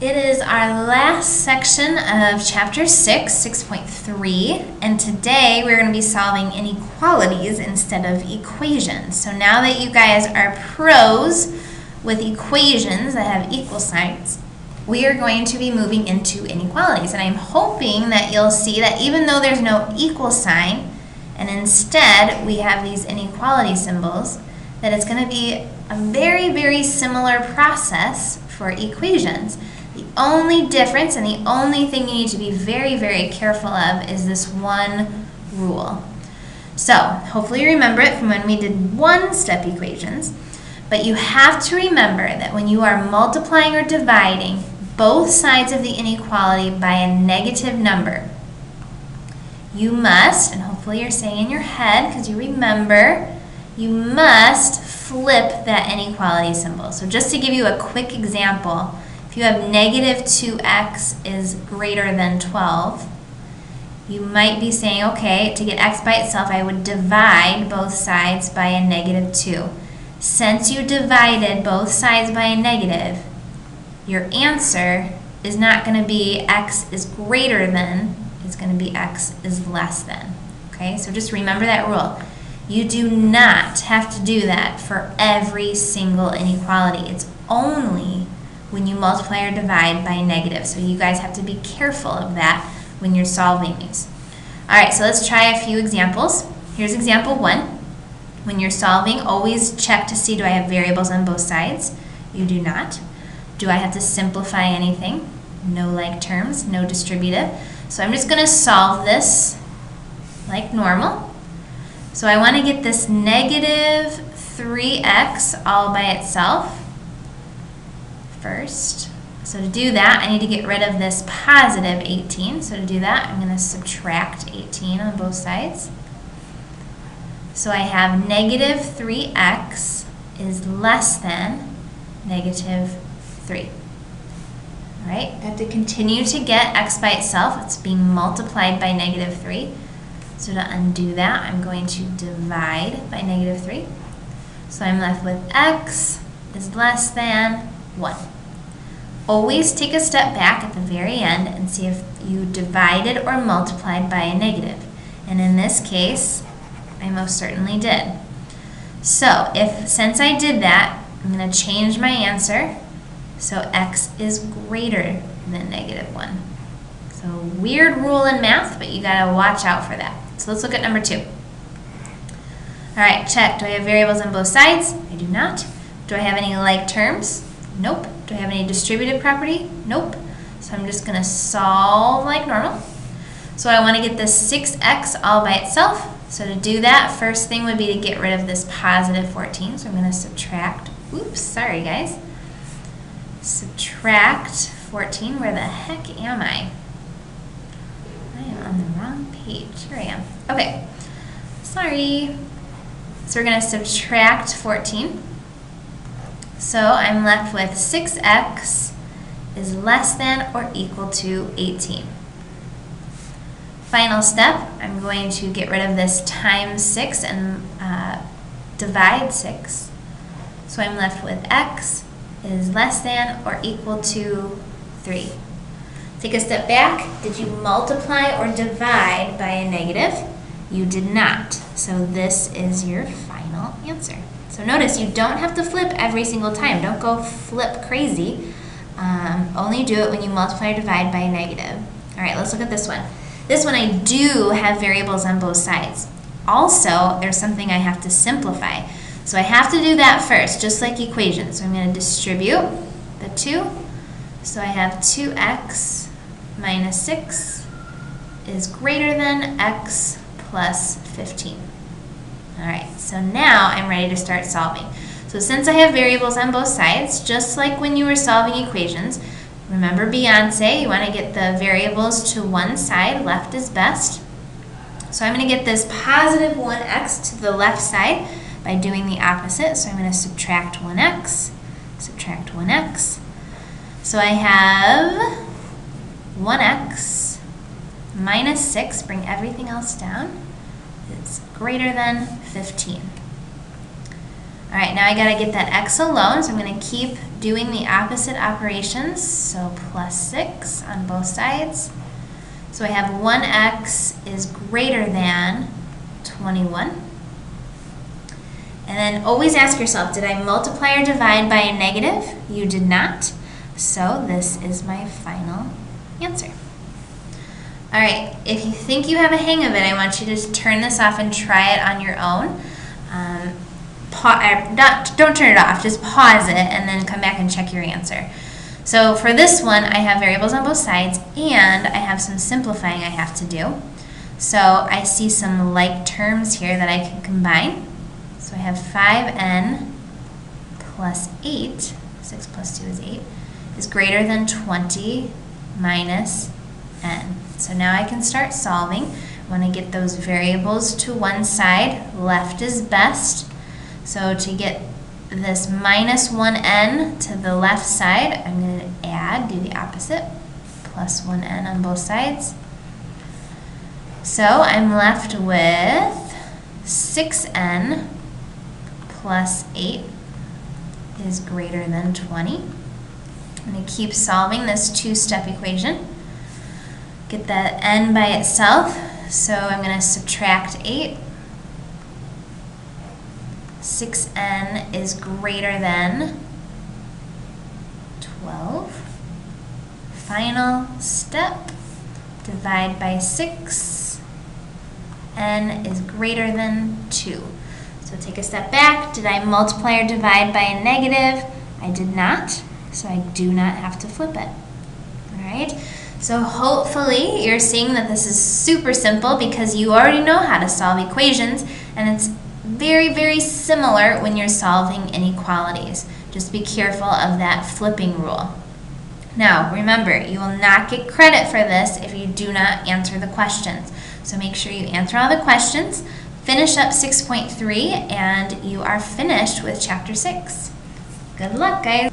It is our last section of chapter 6, 6.3, and today we're going to be solving inequalities instead of equations. So now that you guys are pros with equations that have equal signs, we are going to be moving into inequalities. And I'm hoping that you'll see that even though there's no equal sign, and instead we have these inequality symbols, that it's going to be a very, very similar process for equations. The only difference and the only thing you need to be very, very careful of is this one rule. So hopefully you remember it from when we did one-step equations, but you have to remember that when you are multiplying or dividing both sides of the inequality by a negative number, you must, and hopefully you're saying in your head because you remember, you must flip that inequality symbol. So just to give you a quick example, if you have negative 2x is greater than 12, you might be saying, okay, to get x by itself, I would divide both sides by a negative 2. Since you divided both sides by a negative, your answer is not going to be x is greater than, it's going to be x is less than. Okay, so just remember that rule. You do not have to do that for every single inequality. It's only when you multiply or divide by a negative. So you guys have to be careful of that when you're solving these. All right, so let's try a few examples. Here's example 1. When you're solving, always check to see, do I have variables on both sides? You do not. Do I have to simplify anything? No like terms, no distributive. So I'm just going to solve this like normal. So I want to get this negative 3x all by itself first. So to do that, I need to get rid of this positive 18. So to do that, I'm going to subtract 18 on both sides. So I have negative 3x is less than negative 3. All right, I have to continue to get x by itself. It's being multiplied by negative 3. So to undo that, I'm going to divide by negative 3. So I'm left with x is less than 1. Always take a step back at the very end and see if you divided or multiplied by a negative. And in this case, I most certainly did. So since I did that, I'm going to change my answer. So x is greater than negative 1. So weird rule in math, but you got to watch out for that. So let's look at number 2. All right, check. Do I have variables on both sides? I do not. Do I have any like terms? Nope. Do I have any distributive property? Nope. So I'm just going to solve like normal. So I want to get this 6x all by itself. So to do that, first thing would be to get rid of this positive 14. So I'm going to subtract. Oops, sorry guys. Subtract 14. Where the heck am I? I am on the wrong page. Here I am. Okay. Sorry. So we're going to subtract 14. So I'm left with 6x is less than or equal to 18. Final step, I'm going to get rid of this times 6 and divide 6. So I'm left with x is less than or equal to 3. Take a step back. Did you multiply or divide by a negative? You did not. So this is your final answer. So notice you don't have to flip every single time. Don't go flip crazy. Only do it when you multiply or divide by a negative. All right, let's look at this one. This one I do have variables on both sides. Also, there's something I have to simplify. So I have to do that first, just like equations. So I'm going to distribute the 2. So I have 2x minus 6 is greater than x plus 15. All right, so now I'm ready to start solving. So since I have variables on both sides, just like when you were solving equations, remember Beyonce, you want to get the variables to one side, left is best. So I'm going to get this positive 1x to the left side by doing the opposite. So I'm going to subtract 1x, subtract 1x. So I have 1x minus 6, bring everything else down, is greater than 15. All right, now I gotta get that x alone, so I'm gonna keep doing the opposite operations. So plus 6 on both sides. So I have 1x is greater than 21. And then always ask yourself, did I multiply or divide by a negative? You did not. So this is my final answer. All right, if you think you have a hang of it, I want you to turn this off and try it on your own. Don't turn it off, just pause it and then come back and check your answer. So for this one, I have variables on both sides and I have some simplifying I have to do. So I see some like terms here that I can combine. So I have 5n plus 8, 6 plus 2 is 8, is greater than 20 minus n. So now I can start solving. I want to get those variables to one side. Left is best. So to get this minus 1n to the left side, I'm going to add, do the opposite, plus 1n on both sides. So I'm left with 6n plus 8 is greater than 20. I'm going to keep solving this two-step equation. Get that n by itself, so I'm going to subtract 8. 6n is greater than 12. Final step, divide by 6. N is greater than 2. So take a step back. Did I multiply or divide by a negative? I did not, so I do not have to flip it. All right? So hopefully you're seeing that this is super simple because you already know how to solve equations, and it's very, very similar when you're solving inequalities. Just be careful of that flipping rule. Now, remember, you will not get credit for this if you do not answer the questions. So make sure you answer all the questions, finish up 6.3, and you are finished with Chapter 6. Good luck, guys.